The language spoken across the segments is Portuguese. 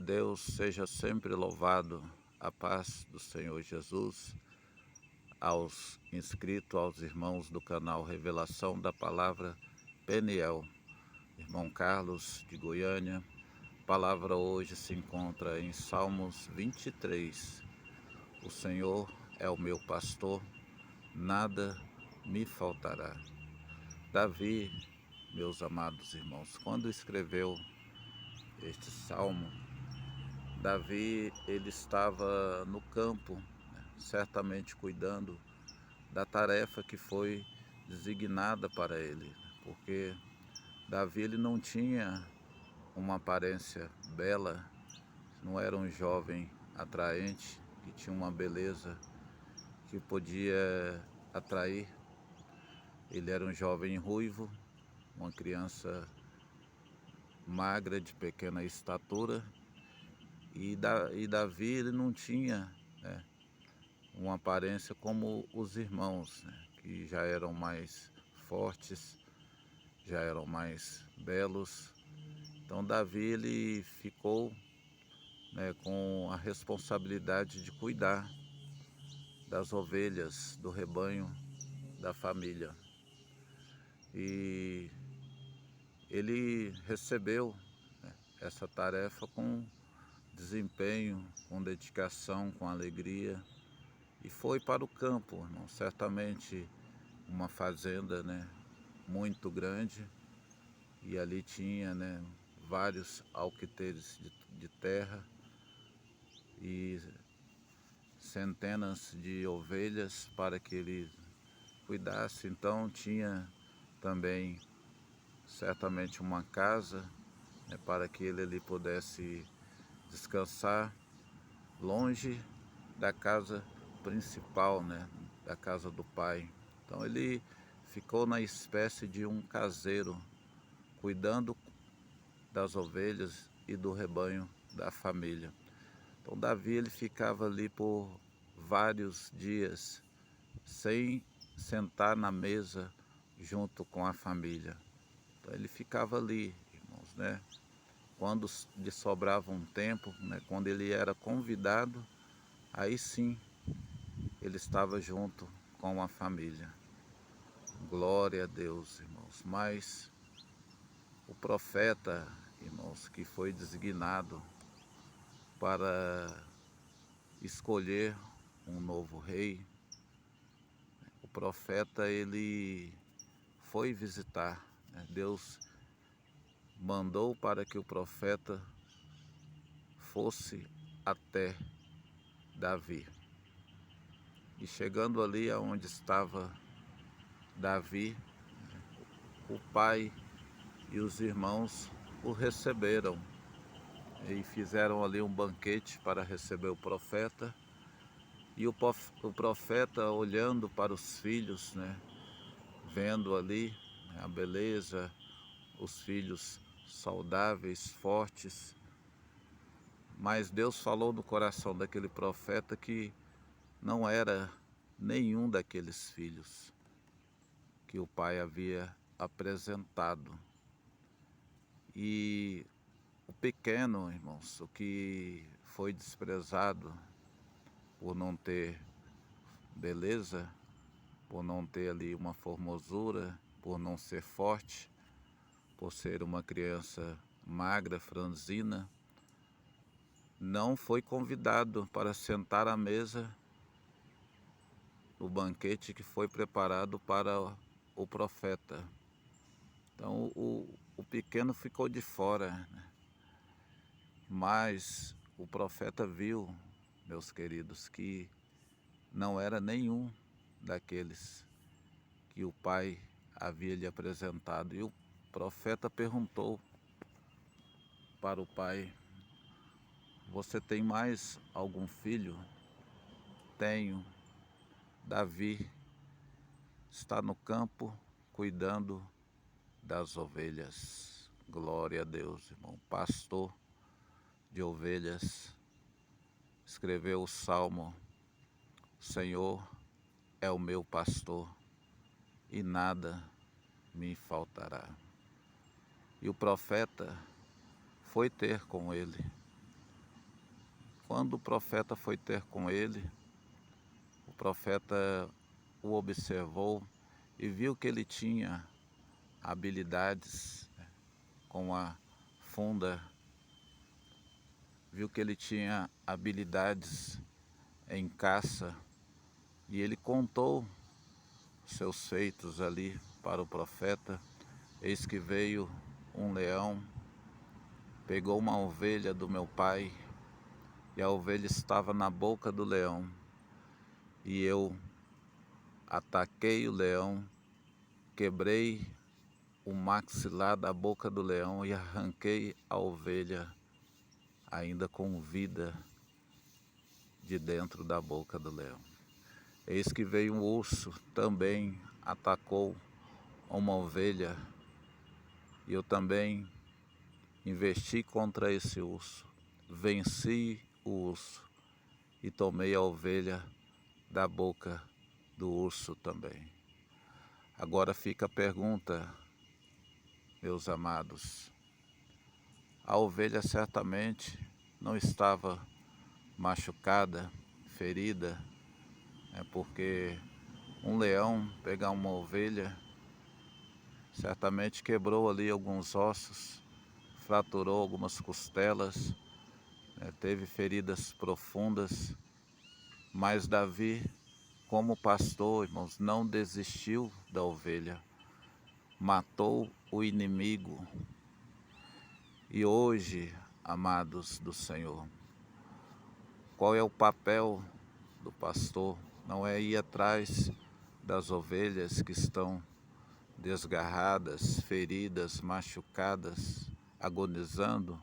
Deus seja sempre louvado, a paz do Senhor Jesus, aos inscritos, aos irmãos do canal Revelação da Palavra Peniel, irmão Carlos de Goiânia. A palavra hoje se encontra em Salmos 23. O Senhor é o meu pastor, nada me faltará. Davi, meus amados irmãos, quando escreveu este salmo, Davi, ele estava no campo, certamente cuidando da tarefa que foi designada para ele, porque Davi ele não tinha uma aparência bela, não era um jovem atraente, que tinha uma beleza que podia atrair. Ele era um jovem ruivo, uma criança magra, de pequena estatura, e Davi ele não tinha, né, uma aparência como os irmãos, né, que já eram mais fortes, já eram mais belos. Então Davi ele ficou, né, com a responsabilidade de cuidar das ovelhas, do rebanho, da família. E ele recebeu, né, essa tarefa com desempenho, com dedicação, com alegria, e foi para o campo, irmão. Certamente uma fazenda, né, muito grande, e ali tinha, né, vários alqueires de terra e centenas de ovelhas para que ele cuidasse. Então tinha também certamente uma casa, né, para que ele ali pudesse descansar longe da casa principal, né, da casa do pai. Então ele ficou na espécie de um caseiro, cuidando das ovelhas e do rebanho da família. Então Davi ele ficava ali por vários dias sem sentar na mesa junto com a família. Então ele ficava ali, irmãos, né? Quando lhe sobrava um tempo, né, quando ele era convidado, aí sim ele estava junto com a família. Glória a Deus, irmãos. Mas o profeta, irmãos, que foi designado para escolher um novo rei, o profeta ele foi visitar, né? Deus mandou para que o profeta fosse até Davi. E chegando ali aonde estava Davi, o pai e os irmãos o receberam e fizeram ali um banquete para receber o profeta. E o profeta, olhando para os filhos, né, vendo ali, né, a beleza, os filhos saudáveis, fortes, mas Deus falou no coração daquele profeta que não era nenhum daqueles filhos que o pai havia apresentado. E o pequeno, irmãos, o que foi desprezado por não ter beleza, por não ter ali uma formosura, por não ser forte, por ser uma criança magra, franzina, não foi convidado para sentar à mesa no banquete que foi preparado para o profeta. Então o pequeno ficou de fora, né? Mas o profeta viu, meus queridos, que não era nenhum daqueles que o pai havia lhe apresentado. E o profeta perguntou para o pai: você tem mais algum filho? Tenho. Davi está no campo cuidando das ovelhas. Glória a Deus, irmão. Pastor de ovelhas, escreveu o salmo: Senhor é o meu pastor e nada me faltará. E o profeta foi ter com ele, quando o profeta foi ter com ele, o profeta o observou e viu que ele tinha habilidades com a funda, viu que ele tinha habilidades em caça, e ele contou seus feitos ali para o profeta. Eis que veio um leão, pegou uma ovelha do meu pai, e a ovelha estava na boca do leão, e eu ataquei o leão, quebrei o maxilar da boca do leão e arranquei a ovelha ainda com vida de dentro da boca do leão. Eis que veio um urso, também atacou uma ovelha, e eu também investi contra esse urso, venci o urso e tomei a ovelha da boca do urso também. Agora fica a pergunta, meus amados. A ovelha certamente não estava machucada, ferida, porque um leão pegar uma ovelha certamente quebrou ali alguns ossos, fraturou algumas costelas, teve feridas profundas, mas Davi, como pastor, irmãos, não desistiu da ovelha, matou o inimigo. E hoje, amados do Senhor, qual é o papel do pastor? Não é ir atrás das ovelhas que estão desgarradas, feridas, machucadas, agonizando.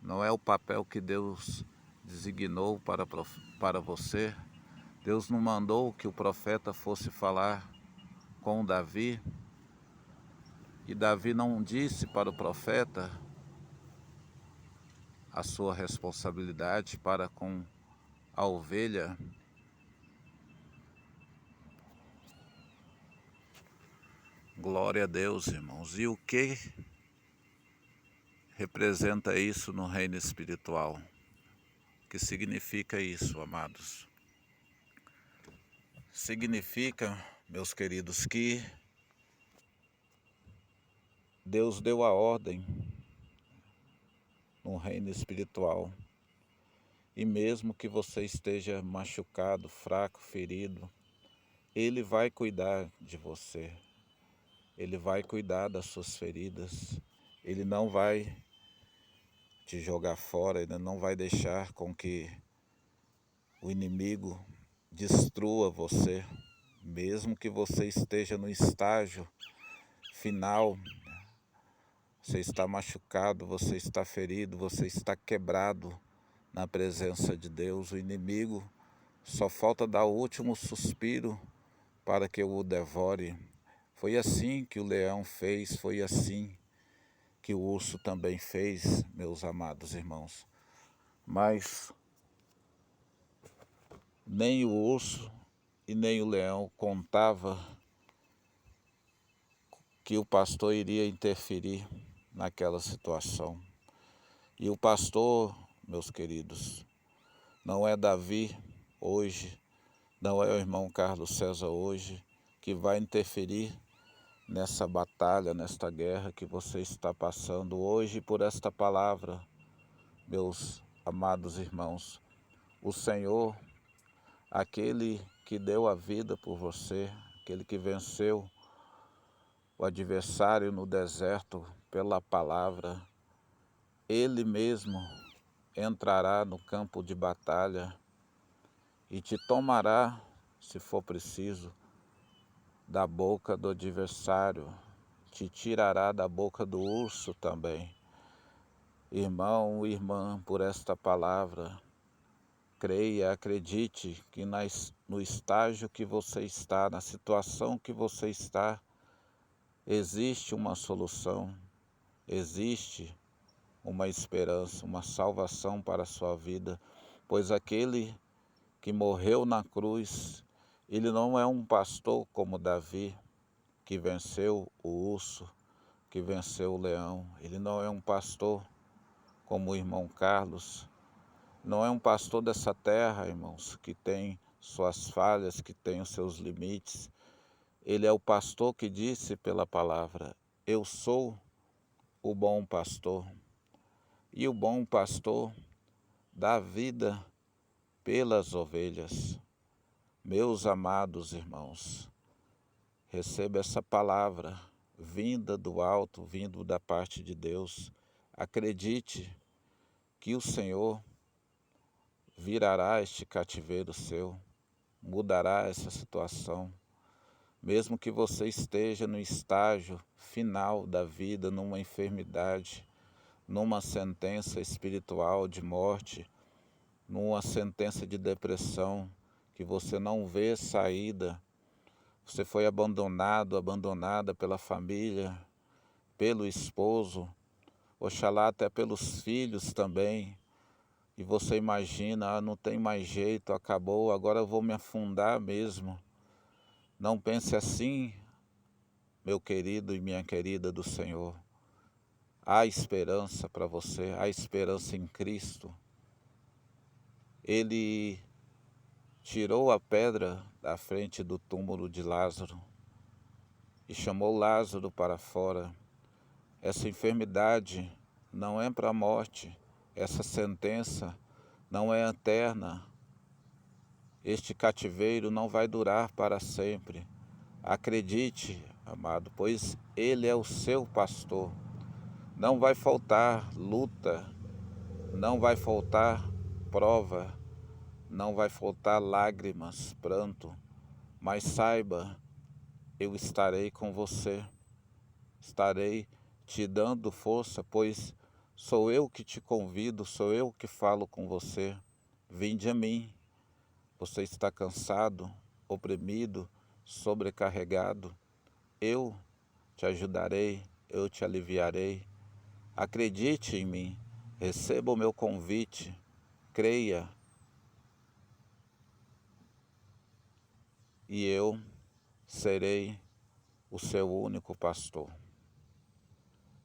Não é o papel que Deus designou para você. Deus não mandou que o profeta fosse falar com Davi, e Davi não disse para o profeta a sua responsabilidade para com a ovelha. Glória a Deus, irmãos. E o que representa isso no reino espiritual? O que significa isso, amados? Significa, meus queridos, que Deus deu a ordem no reino espiritual. E mesmo que você esteja machucado, fraco, ferido, Ele vai cuidar de você. Ele vai cuidar das suas feridas. Ele não vai te jogar fora, Ele não vai deixar com que o inimigo destrua você. Mesmo que você esteja no estágio final, você está machucado, você está ferido, você está quebrado na presença de Deus. O inimigo só falta dar o último suspiro para que eu o devore. Foi assim que o leão fez, foi assim que o urso também fez, meus amados irmãos. Mas nem o urso e nem o leão contava que o pastor iria interferir naquela situação. E o pastor, meus queridos, não é Davi hoje, não é o irmão Carlos César hoje, que vai interferir nessa batalha, nesta guerra que você está passando hoje por esta palavra, meus amados irmãos. O Senhor, aquele que deu a vida por você, aquele que venceu o adversário no deserto pela palavra, Ele mesmo entrará no campo de batalha e te tomará, se for preciso, da boca do adversário, te tirará da boca do urso também. Irmão, irmã, por esta palavra, creia, acredite que no estágio que você está, na situação que você está, existe uma solução, existe uma esperança, uma salvação para a sua vida, pois aquele que morreu na cruz, ele não é um pastor como Davi, que venceu o urso, que venceu o leão. Ele não é um pastor como o irmão Carlos, Não é um pastor dessa terra, irmãos, que tem suas falhas, que tem os seus limites. Ele é o pastor que disse pela palavra: eu sou o bom pastor. E o bom pastor dá vida pelas ovelhas. Meus amados irmãos, receba essa palavra vinda do alto, vindo da parte de Deus. Acredite que o Senhor virará este cativeiro seu, mudará essa situação. Mesmo que você esteja no estágio final da vida, numa enfermidade, numa sentença espiritual de morte, numa sentença de depressão, que você não vê saída, você foi abandonado, abandonada pela família, pelo esposo, oxalá até pelos filhos também, e você imagina, não tem mais jeito, acabou, agora eu vou me afundar mesmo. Não pense assim, meu querido e minha querida do Senhor. Há esperança para você, há esperança em Cristo. Ele tirou a pedra da frente do túmulo de Lázaro e chamou Lázaro para fora. Essa enfermidade não é para a morte, essa sentença não é eterna. Este cativeiro não vai durar para sempre. Acredite, amado, pois Ele é o seu pastor. Não vai faltar luta, não vai faltar prova, não vai faltar lágrimas, pranto, mas saiba, eu estarei com você, estarei te dando força, pois sou eu que te convido, sou eu que falo com você. Vinde a mim. Você está cansado, oprimido, sobrecarregado? Eu te ajudarei, eu te aliviarei. Acredite em mim, receba o meu convite, creia, e eu serei o seu único pastor.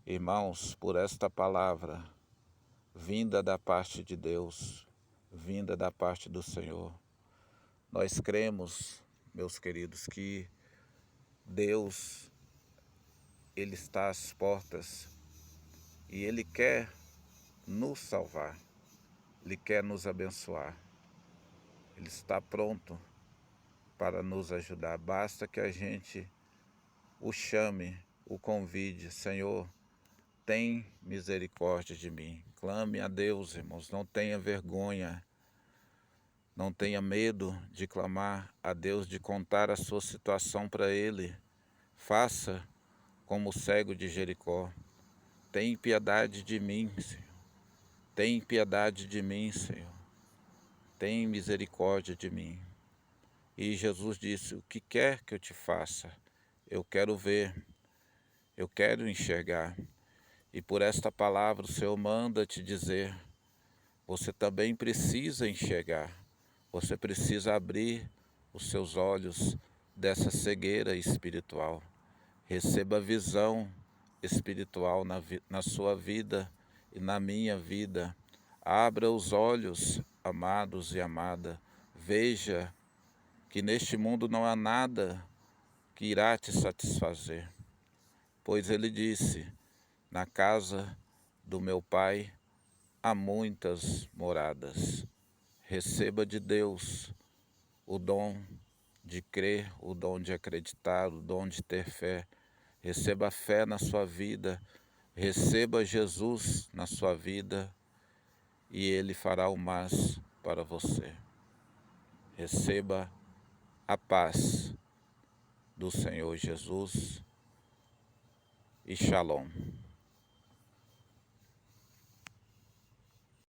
Irmãos, por esta palavra, vinda da parte de Deus, vinda da parte do Senhor, nós cremos, meus queridos, que Deus, Ele está às portas e Ele quer nos salvar, Ele quer nos abençoar, Ele está pronto para nos ajudar. Basta que a gente o chame, o convide. Senhor, tem misericórdia de mim. Clame a Deus, irmãos, não tenha vergonha, não tenha medo de clamar a Deus, de contar a sua situação para Ele. Faça como o cego de Jericó. Tem piedade de mim, Senhor. Tem piedade de mim, Senhor. Tem misericórdia de mim. E Jesus disse: o que quer que eu te faça? Eu quero ver, eu quero enxergar. E por esta palavra o Senhor manda te dizer: você também precisa enxergar. Você precisa abrir os seus olhos dessa cegueira espiritual. Receba visão espiritual na sua vida e na minha vida. Abra os olhos, amados e amada. Veja que neste mundo não há nada que irá te satisfazer. Pois ele disse: na casa do meu Pai há muitas moradas. Receba de Deus o dom de crer, o dom de acreditar, o dom de ter fé. Receba fé na sua vida, receba Jesus na sua vida e Ele fará o mais para você. Receba a paz do Senhor Jesus e Shalom.